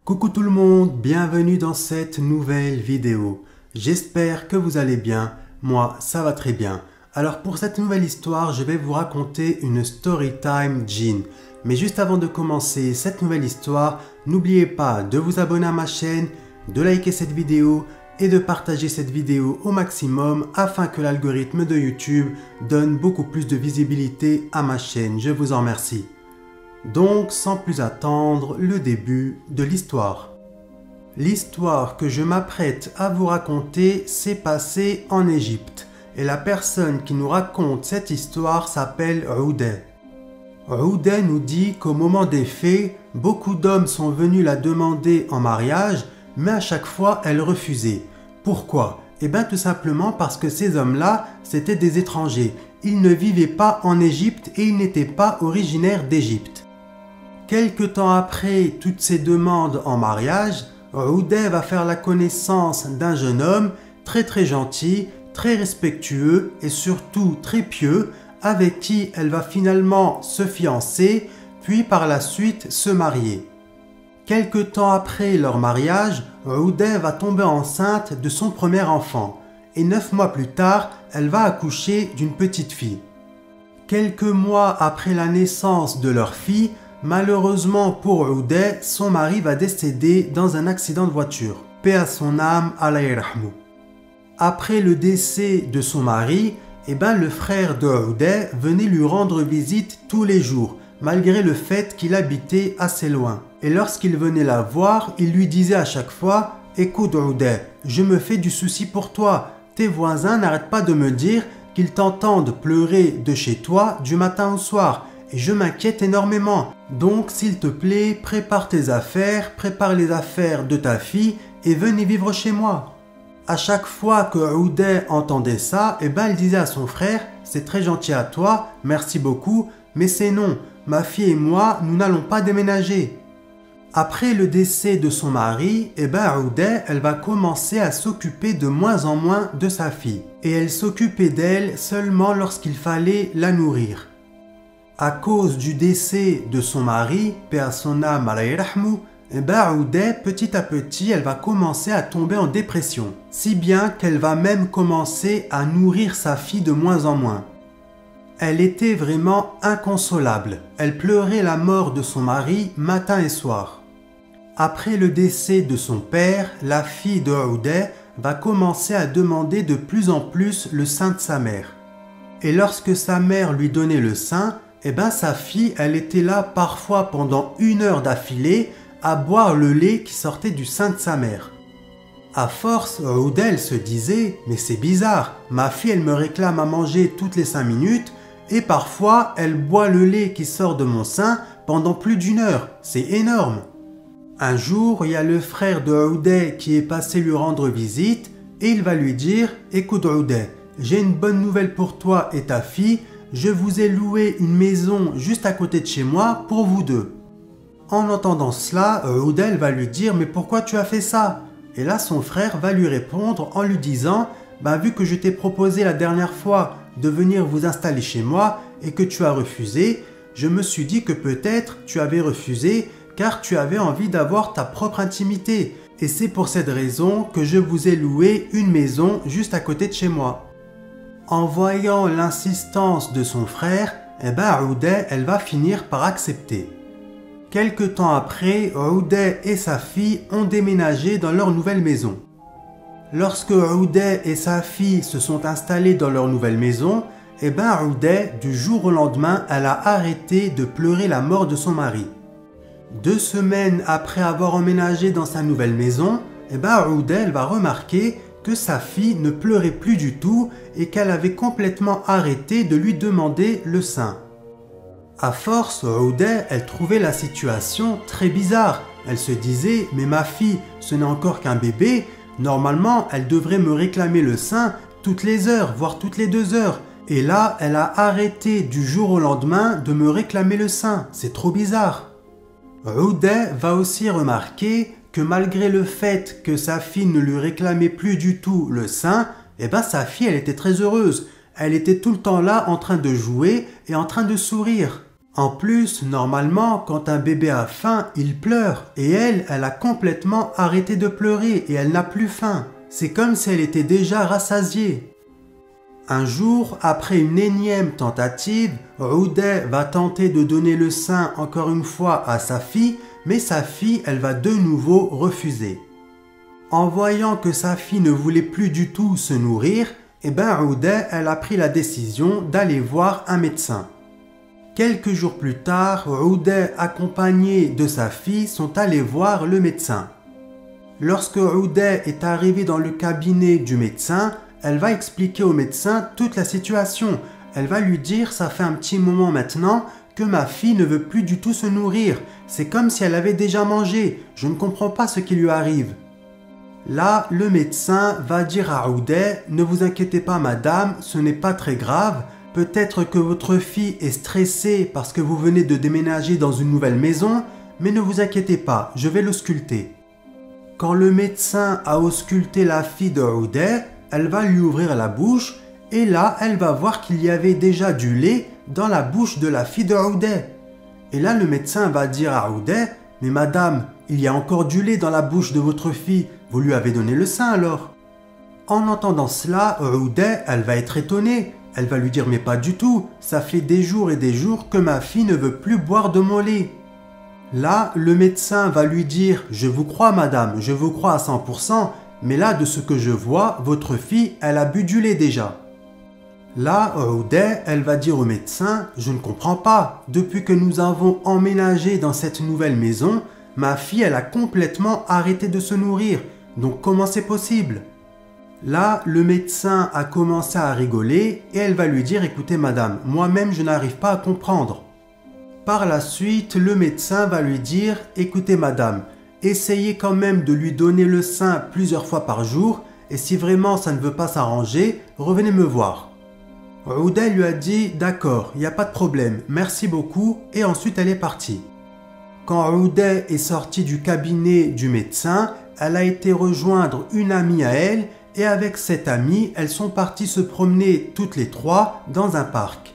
Coucou tout le monde, bienvenue dans cette nouvelle vidéo. J'espère que vous allez bien, moi ça va très bien. Alors pour cette nouvelle histoire, je vais vous raconter une story time djinn. Mais juste avant de commencer cette nouvelle histoire, n'oubliez pas de vous abonner à ma chaîne, de liker cette vidéo et de partager cette vidéo au maximum afin que l'algorithme de YouTube donne beaucoup plus de visibilité à ma chaîne. Je vous en remercie. Donc, sans plus attendre, le début de l'histoire. L'histoire que je m'apprête à vous raconter s'est passée en Égypte. Et la personne qui nous raconte cette histoire s'appelle Ouday. Ouday nous dit qu'au moment des faits, beaucoup d'hommes sont venus la demander en mariage, mais à chaque fois, elle refusait. Pourquoi? Eh bien tout simplement parce que ces hommes-là, c'étaient des étrangers. Ils ne vivaient pas en Égypte et ils n'étaient pas originaires d'Égypte. Quelque temps après toutes ces demandes en mariage, Ouday va faire la connaissance d'un jeune homme très gentil, très respectueux et surtout très pieux, avec qui elle va finalement se fiancer, puis par la suite se marier. Quelque temps après leur mariage, Ouday va tomber enceinte de son premier enfant, et 9 mois plus tard, elle va accoucher d'une petite fille. Quelques mois après la naissance de leur fille, malheureusement pour Ouday, son mari va décéder dans un accident de voiture. Paix à son âme, Allah yarhamou. Après le décès de son mari, le frère de Ouday venait lui rendre visite tous les jours, malgré le fait qu'il habitait assez loin. Et lorsqu'il venait la voir, il lui disait à chaque fois « Écoute Ouday, je me fais du souci pour toi. Tes voisins n'arrêtent pas de me dire qu'ils t'entendent pleurer de chez toi du matin au soir. Et je m'inquiète énormément. Donc, s'il te plaît, prépare tes affaires, prépare les affaires de ta fille et venez vivre chez moi. » À chaque fois que Ouday entendait ça, il disait à son frère « C'est très gentil à toi, merci beaucoup, mais c'est non, ma fille et moi, nous n'allons pas déménager. » Après le décès de son mari, Ouday, elle va commencer à s'occuper de moins en moins de sa fille. Et elle s'occupait d'elle seulement lorsqu'il fallait la nourrir. À cause du décès de son mari, paix à son âme, Allah yarhamou, Ouday, petit à petit, elle va commencer à tomber en dépression. Si bien qu'elle va même commencer à nourrir sa fille de moins en moins. Elle était vraiment inconsolable. Elle pleurait la mort de son mari matin et soir. Après le décès de son père, la fille de Ouday va commencer à demander de plus en plus le sein de sa mère. Et lorsque sa mère lui donnait le sein, sa fille, elle était là parfois pendant 1 heure d'affilée à boire le lait qui sortait du sein de sa mère. À force, Ouday elle se disait « Mais c'est bizarre, ma fille elle me réclame à manger toutes les 5 minutes et parfois elle boit le lait qui sort de mon sein pendant plus d'1 heure, c'est énorme. » Un jour, il y a le frère de Ouday qui est passé lui rendre visite et il va lui dire « Écoute Ouday, j'ai une bonne nouvelle pour toi et ta fille, je vous ai loué une maison juste à côté de chez moi pour vous deux. » En entendant cela, Ouday va lui dire « Mais pourquoi tu as fait ça ?» Et là, son frère va lui répondre en lui disant « Vu que je t'ai proposé la dernière fois de venir vous installer chez moi et que tu as refusé, je me suis dit que peut-être tu avais refusé car tu avais envie d'avoir ta propre intimité. Et c'est pour cette raison que je vous ai loué une maison juste à côté de chez moi. » En voyant l'insistance de son frère, Ouday, elle va finir par accepter. Quelque temps après, Ouday et sa fille ont déménagé dans leur nouvelle maison. Lorsque Ouday et sa fille se sont installés dans leur nouvelle maison, Ouday, du jour au lendemain, elle a arrêté de pleurer la mort de son mari. 2 semaines après avoir emménagé dans sa nouvelle maison, Ouday, elle va remarquer que sa fille ne pleurait plus du tout et qu'elle avait complètement arrêté de lui demander le sein. À force, Ouday, elle trouvait la situation très bizarre. Elle se disait « Mais ma fille, ce n'est encore qu'un bébé, normalement elle devrait me réclamer le sein toutes les heures, voire toutes les 2 heures. Et là, elle a arrêté du jour au lendemain de me réclamer le sein, c'est trop bizarre. » Ouday va aussi remarquer que malgré le fait que sa fille ne lui réclamait plus du tout le sein, sa fille elle était très heureuse. Elle était tout le temps là en train de jouer et en train de sourire. En plus, normalement, quand un bébé a faim, il pleure. Et elle a complètement arrêté de pleurer et elle n'a plus faim. C'est comme si elle était déjà rassasiée. Un jour, après une énième tentative, Ouday va tenter de donner le sein encore une fois à sa fille, mais sa fille, elle va de nouveau refuser. En voyant que sa fille ne voulait plus du tout se nourrir, Ouday, elle a pris la décision d'aller voir un médecin. Quelques jours plus tard, Ouday, accompagné de sa fille, sont allés voir le médecin. Lorsque Ouday est arrivé dans le cabinet du médecin, elle va expliquer au médecin toute la situation. Elle va lui dire « ça fait un petit moment maintenant que ma fille ne veut plus du tout se nourrir. C'est comme si elle avait déjà mangé. Je ne comprends pas ce qui lui arrive. » Là, le médecin va dire à Ouday « ne vous inquiétez pas madame, ce n'est pas très grave. Peut-être que votre fille est stressée parce que vous venez de déménager dans une nouvelle maison, mais ne vous inquiétez pas, je vais l'ausculter. » Quand le médecin a ausculté la fille de Ouday, elle va lui ouvrir la bouche et là, elle va voir qu'il y avait déjà du lait dans la bouche de la fille de Ouday. Et là, le médecin va dire à Ouday « mais madame, il y a encore du lait dans la bouche de votre fille, vous lui avez donné le sein alors ?» En entendant cela, Ouday, elle va être étonnée. Elle va lui dire « mais pas du tout, ça fait des jours et des jours que ma fille ne veut plus boire de mon lait. » Là, le médecin va lui dire « je vous crois madame, je vous crois à 100%, mais là, de ce que je vois, votre fille, elle a bu du lait déjà. » Là, Ouday, elle va dire au médecin « je ne comprends pas, depuis que nous avons emménagé dans cette nouvelle maison, ma fille, elle a complètement arrêté de se nourrir, donc comment c'est possible ?» Là, le médecin a commencé à rigoler et elle va lui dire « écoutez madame, moi-même je n'arrive pas à comprendre. » Par la suite, le médecin va lui dire « écoutez madame, essayez quand même de lui donner le sein plusieurs fois par jour et si vraiment ça ne veut pas s'arranger, revenez me voir. » Ouday lui a dit « d'accord, il n'y a pas de problème, merci beaucoup » et ensuite elle est partie. Quand Ouday est sortie du cabinet du médecin, elle a été rejoindre une amie à elle et avec cette amie, elles sont parties se promener toutes les trois dans un parc.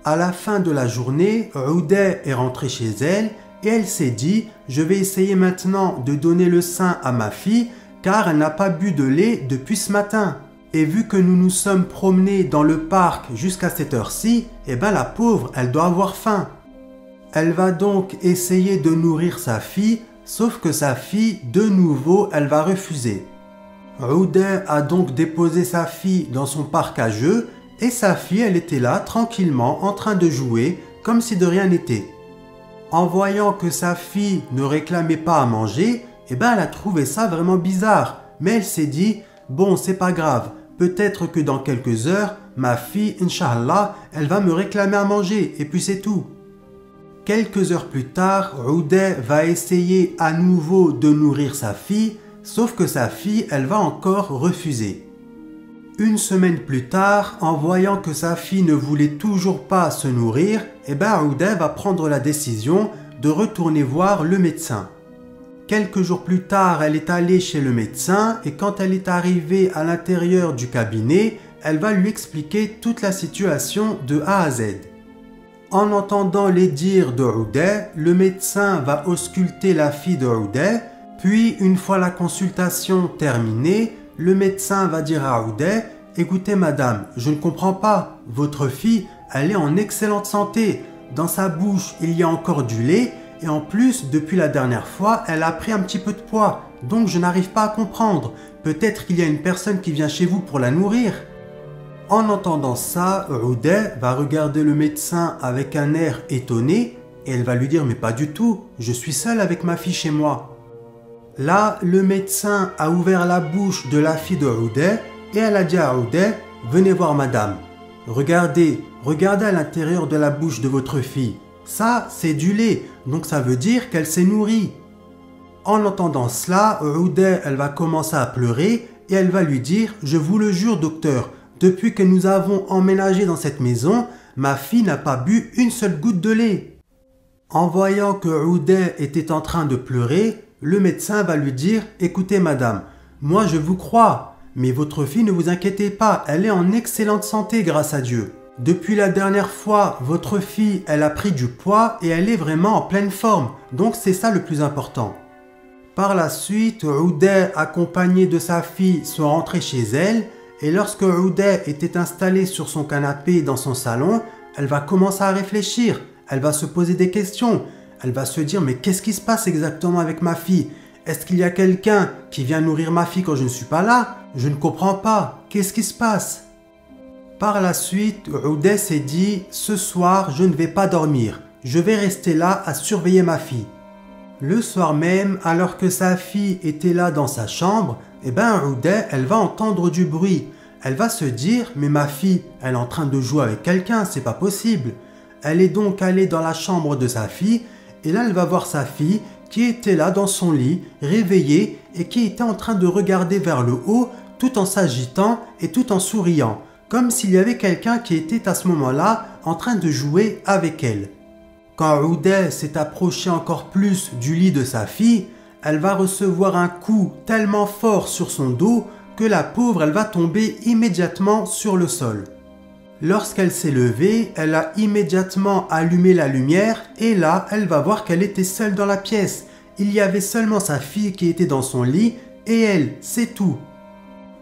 À la fin de la journée, Ouday est rentrée chez elle et elle s'est dit « je vais essayer maintenant de donner le sein à ma fille car elle n'a pas bu de lait depuis ce matin. Et vu que nous nous sommes promenés dans le parc jusqu'à cette heure-ci, la pauvre, elle doit avoir faim. » Elle va donc essayer de nourrir sa fille, sauf que sa fille, de nouveau, elle va refuser. Ouday a donc déposé sa fille dans son parc à jeux et sa fille, elle était là tranquillement en train de jouer comme si de rien n'était. En voyant que sa fille ne réclamait pas à manger, elle a trouvé ça vraiment bizarre. Mais elle s'est dit, bon c'est pas grave, peut-être que dans quelques heures, ma fille, Inch'Allah, elle va me réclamer à manger et puis c'est tout. Quelques heures plus tard, Ouday va essayer à nouveau de nourrir sa fille, sauf que sa fille, elle va encore refuser. Une semaine plus tard, en voyant que sa fille ne voulait toujours pas se nourrir, Ouday va prendre la décision de retourner voir le médecin. Quelques jours plus tard, elle est allée chez le médecin et quand elle est arrivée à l'intérieur du cabinet, elle va lui expliquer toute la situation de A à Z. En entendant les dires de Ouday, le médecin va ausculter la fille de Ouday, puis une fois la consultation terminée, le médecin va dire à Ouday « écoutez madame, je ne comprends pas, votre fille, elle est en excellente santé, dans sa bouche il y a encore du lait et en plus depuis la dernière fois elle a pris un petit peu de poids, donc je n'arrive pas à comprendre, peut-être qu'il y a une personne qui vient chez vous pour la nourrir ?» En entendant ça, Ouday va regarder le médecin avec un air étonné et elle va lui dire « mais pas du tout, je suis seule avec ma fille chez moi. » Là, le médecin a ouvert la bouche de la fille de Ouday et elle a dit à Ouday « venez voir madame, regardez à l'intérieur de la bouche de votre fille, ça c'est du lait, donc ça veut dire qu'elle s'est nourrie. » En entendant cela, Ouday elle va commencer à pleurer et elle va lui dire « je vous le jure docteur, depuis que nous avons emménagé dans cette maison, ma fille n'a pas bu une seule goutte de lait. » En voyant que Ouday était en train de pleurer, le médecin va lui dire « écoutez madame, moi je vous crois, mais votre fille ne vous inquiétez pas, elle est en excellente santé grâce à Dieu. Depuis la dernière fois, votre fille, elle a pris du poids et elle est vraiment en pleine forme. Donc c'est ça le plus important. Par la suite, Ouday, accompagné de sa fille, sont rentrés chez elle. Et lorsque Ouday était installée sur son canapé dans son salon, elle va commencer à réfléchir. Elle va se poser des questions. Elle va se dire, mais qu'est-ce qui se passe exactement avec ma fille? Est-ce qu'il y a quelqu'un qui vient nourrir ma fille quand je ne suis pas là? Je ne comprends pas. Qu'est-ce qui se passe? Par la suite, Ouday s'est dit « Ce soir, je ne vais pas dormir. Je vais rester là à surveiller ma fille. » Le soir même, alors que sa fille était là dans sa chambre, Ouday, elle va entendre du bruit. Elle va se dire « Mais ma fille, elle est en train de jouer avec quelqu'un, c'est pas possible. » Elle est donc allée dans la chambre de sa fille et là, elle va voir sa fille qui était là dans son lit, réveillée et qui était en train de regarder vers le haut tout en s'agitant et tout en souriant, comme s'il y avait quelqu'un qui était à ce moment-là en train de jouer avec elle. Quand Ouday s'est approché encore plus du lit de sa fille, elle va recevoir un coup tellement fort sur son dos que la pauvre, elle va tomber immédiatement sur le sol. Lorsqu'elle s'est levée, elle a immédiatement allumé la lumière et là, elle va voir qu'elle était seule dans la pièce. Il y avait seulement sa fille qui était dans son lit et elle, c'est tout.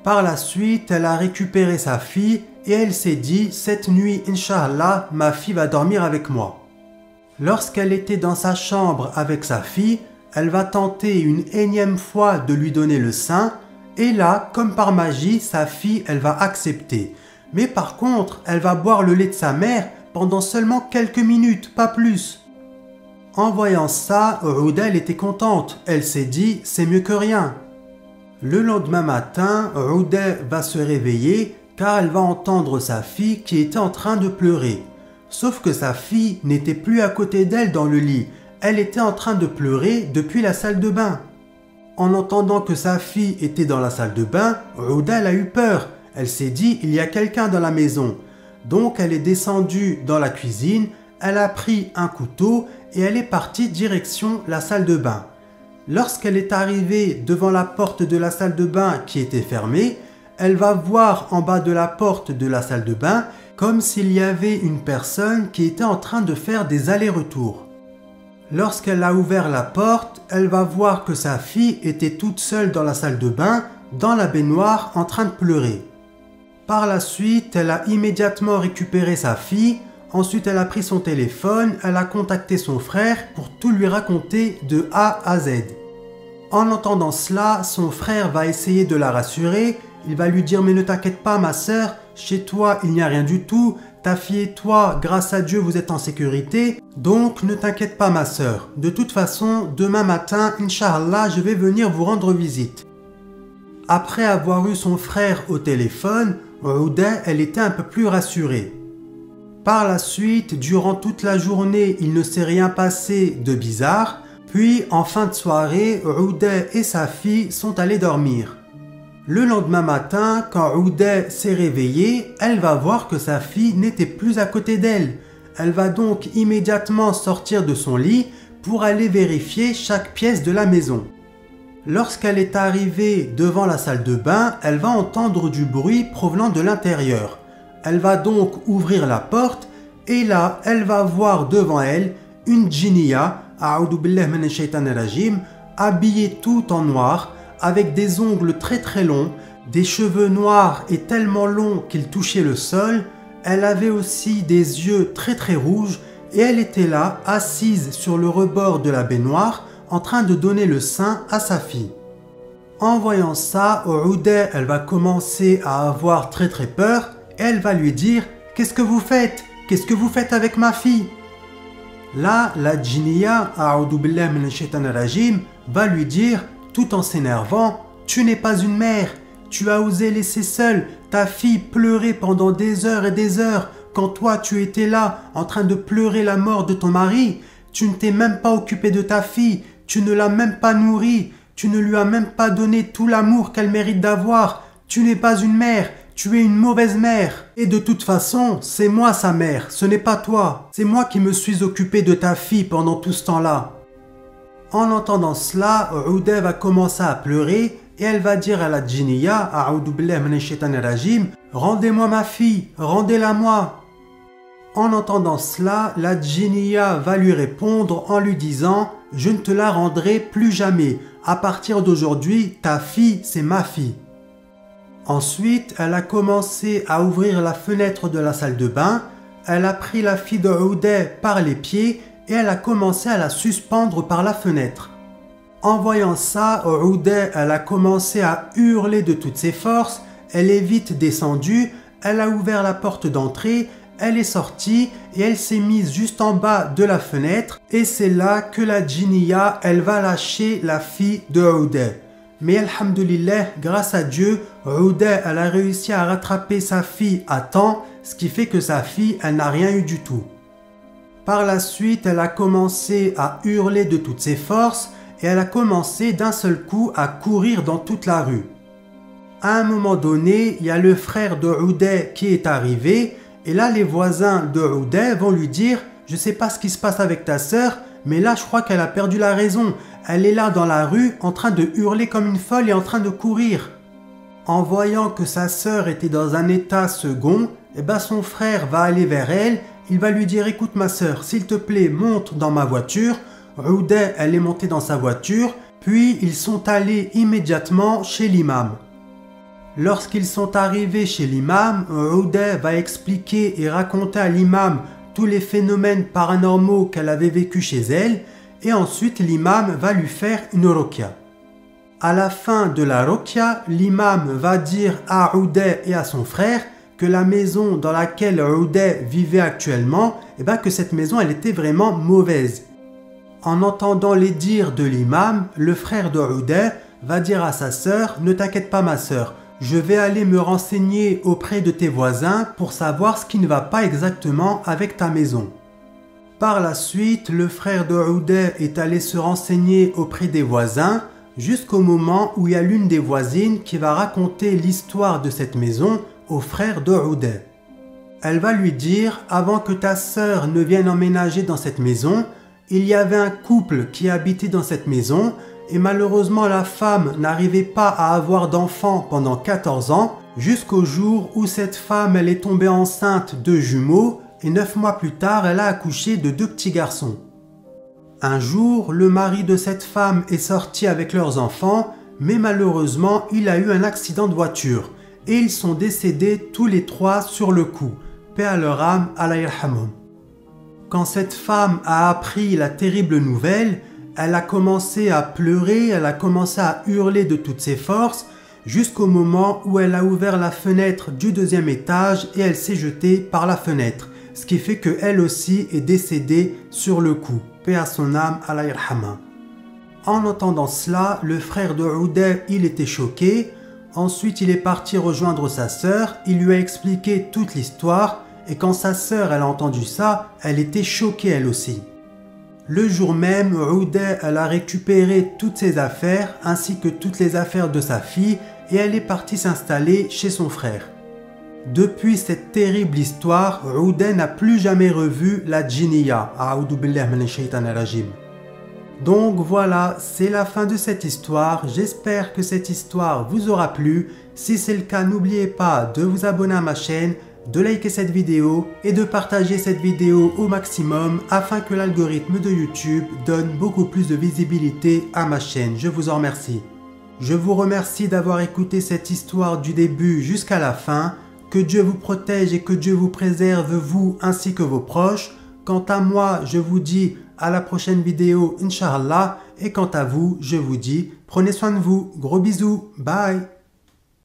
Par la suite, elle a récupéré sa fille et elle s'est dit « Cette nuit, Inch'Allah, ma fille va dormir avec moi. » Lorsqu'elle était dans sa chambre avec sa fille, elle va tenter une énième fois de lui donner le sein et là, comme par magie, sa fille, elle va accepter. Mais par contre, elle va boire le lait de sa mère pendant seulement quelques minutes, pas plus. En voyant ça, Ouday, elle était contente. Elle s'est dit « C'est mieux que rien. » Le lendemain matin, Ouday va se réveiller car elle va entendre sa fille qui était en train de pleurer. Sauf que sa fille n'était plus à côté d'elle dans le lit. Elle était en train de pleurer depuis la salle de bain. En entendant que sa fille était dans la salle de bain, Ouday a eu peur. Elle s'est dit, il y a quelqu'un dans la maison. Donc elle est descendue dans la cuisine, elle a pris un couteau et elle est partie direction la salle de bain. Lorsqu'elle est arrivée devant la porte de la salle de bain qui était fermée, elle va voir en bas de la porte de la salle de bain comme s'il y avait une personne qui était en train de faire des allers-retours. Lorsqu'elle a ouvert la porte, elle va voir que sa fille était toute seule dans la salle de bain, dans la baignoire, en train de pleurer. Par la suite, elle a immédiatement récupéré sa fille. Ensuite, elle a pris son téléphone, elle a contacté son frère pour tout lui raconter de A à Z. En entendant cela, son frère va essayer de la rassurer. Il va lui dire « Mais ne t'inquiète pas ma sœur, chez toi il n'y a rien du tout. Ta fille et toi, grâce à Dieu, vous êtes en sécurité. Donc ne t'inquiète pas ma sœur. De toute façon, demain matin, Inch'Allah, je vais venir vous rendre visite. » Après avoir eu son frère au téléphone, Ouday, elle était un peu plus rassurée. Par la suite, durant toute la journée, il ne s'est rien passé de bizarre. Puis, en fin de soirée, Ouday et sa fille sont allés dormir. Le lendemain matin, quand Ouday s'est réveillée, elle va voir que sa fille n'était plus à côté d'elle. Elle va donc immédiatement sortir de son lit pour aller vérifier chaque pièce de la maison. Lorsqu'elle est arrivée devant la salle de bain, elle va entendre du bruit provenant de l'intérieur. Elle va donc ouvrir la porte et là, elle va voir devant elle une djinniya, a'oudou billah minash shaitanir rajim, habillée tout en noir, avec des ongles très très longs, des cheveux noirs et tellement longs qu'ils touchaient le sol. Elle avait aussi des yeux très très rouges et elle était là, assise sur le rebord de la baignoire, en train de donner le sein à sa fille. En voyant ça, Ouday, elle va commencer à avoir très très peur et elle va lui dire « Qu'est-ce que vous faites? Qu'est-ce que vous faites avec ma fille ?» Là, la djinniya, a'oudou billah minash shaitanir rajim, va lui dire, tout en s'énervant, « Tu n'es pas une mère, tu as osé laisser seule ta fille pleurer pendant des heures et des heures quand toi tu étais là en train de pleurer la mort de ton mari. Tu ne t'es même pas occupé de ta fille, tu ne l'as même pas nourrie, tu ne lui as même pas donné tout l'amour qu'elle mérite d'avoir. Tu n'es pas une mère, tu es une mauvaise mère. Et de toute façon, c'est moi sa mère, ce n'est pas toi. C'est moi qui me suis occupé de ta fille pendant tout ce temps-là. » En entendant cela, Ouday va commencer à pleurer et elle va dire à la djinniya, a'oudou billah minash shaitanir rajim, « Rendez-moi ma fille, rendez-la moi. » En entendant cela, la djinniya va lui répondre en lui disant « Je ne te la rendrai plus jamais. À partir d'aujourd'hui, ta fille, c'est ma fille. » Ensuite, elle a commencé à ouvrir la fenêtre de la salle de bain. Elle a pris la fille de Uday par les pieds et elle a commencé à la suspendre par la fenêtre. En voyant ça, Uday, elle a commencé à hurler de toutes ses forces. Elle est vite descendue, elle a ouvert la porte d'entrée. Elle est sortie et elle s'est mise juste en bas de la fenêtre et c'est là que la djinniya, elle va lâcher la fille de Uday. Mais alhamdulillah, grâce à Dieu, Uday, elle a réussi à rattraper sa fille à temps, ce qui fait que sa fille, elle n'a rien eu du tout. Par la suite, elle a commencé à hurler de toutes ses forces et elle a commencé d'un seul coup à courir dans toute la rue. À un moment donné, il y a le frère de Uday qui est arrivé. Et là, les voisins de Uday vont lui dire « Je sais pas ce qui se passe avec ta sœur, mais là, je crois qu'elle a perdu la raison. Elle est là dans la rue, en train de hurler comme une folle et en train de courir. » En voyant que sa sœur était dans un état second, son frère va aller vers elle. Il va lui dire « Écoute ma sœur, s'il te plaît, monte dans ma voiture. » Uday, elle est montée dans sa voiture, puis ils sont allés immédiatement chez l'imam. Lorsqu'ils sont arrivés chez l'imam, Uday va expliquer et raconter à l'imam tous les phénomènes paranormaux qu'elle avait vécu chez elle et ensuite l'imam va lui faire une ruqya. À la fin de la ruqya, l'imam va dire à Uday et à son frère que la maison dans laquelle Uday vivait actuellement, que cette maison elle était vraiment mauvaise. En entendant les dires de l'imam, le frère de Uday va dire à sa sœur « Ne t'inquiète pas ma sœur, je vais aller me renseigner auprès de tes voisins pour savoir ce qui ne va pas exactement avec ta maison. » Par la suite, le frère de Uday est allé se renseigner auprès des voisins jusqu'au moment où il y a l'une des voisines qui va raconter l'histoire de cette maison au frère de Uday. Elle va lui dire « Avant que ta sœur ne vienne emménager dans cette maison, il y avait un couple qui habitait dans cette maison et malheureusement la femme n'arrivait pas à avoir d'enfant pendant 14 ans jusqu'au jour où cette femme elle est tombée enceinte de jumeaux et 9 mois plus tard elle a accouché de 2 petits garçons. Un jour, le mari de cette femme est sorti avec leurs enfants mais malheureusement il a eu un accident de voiture et ils sont décédés tous les 3 sur le coup. Paix à leur âme, Allah yarhamhum. Quand cette femme a appris la terrible nouvelle, elle a commencé à pleurer, elle a commencé à hurler de toutes ses forces jusqu'au moment où elle a ouvert la fenêtre du 2e étage et elle s'est jetée par la fenêtre. Ce qui fait qu'elle aussi est décédée sur le coup. Paix à son âme, Allah yarhamha. En entendant cela, le frère de Uday, il était choqué. Ensuite, il est parti rejoindre sa sœur. Il lui a expliqué toute l'histoire. Et quand sa sœur elle a entendu ça, elle était choquée elle aussi. Le jour même, Uday elle a récupéré toutes ses affaires ainsi que toutes les affaires de sa fille et elle est partie s'installer chez son frère. Depuis cette terrible histoire, Uday n'a plus jamais revu la djinniya. A'oudou billahi minash shaitanir rajim. Donc voilà, c'est la fin de cette histoire. J'espère que cette histoire vous aura plu. Si c'est le cas, n'oubliez pas de vous abonner à ma chaîne, de liker cette vidéo et de partager cette vidéo au maximum afin que l'algorithme de YouTube donne beaucoup plus de visibilité à ma chaîne. Je vous en remercie. Je vous remercie d'avoir écouté cette histoire du début jusqu'à la fin. Que Dieu vous protège et que Dieu vous préserve vous ainsi que vos proches. Quant à moi, je vous dis à la prochaine vidéo, Inch'Allah. Et quant à vous, je vous dis prenez soin de vous. Gros bisous. Bye.